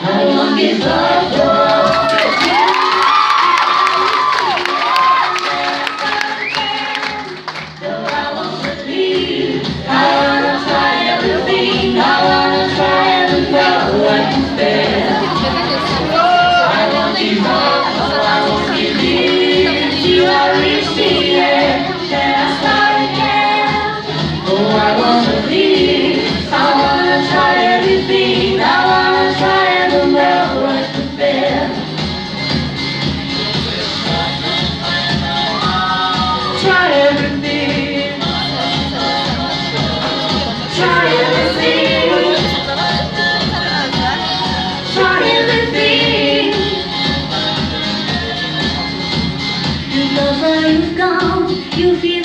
I won't give up. No, I won't believe. I wanna try everything. I wanna try and know I can fail. I won't give up. No, I won't give in till I reach the end. Then I start again. Oh, I won't believe. I wanna try everything. I wanna try and know I can fail. Try everything. Try everything. Try everything. You love where you've gone. You feel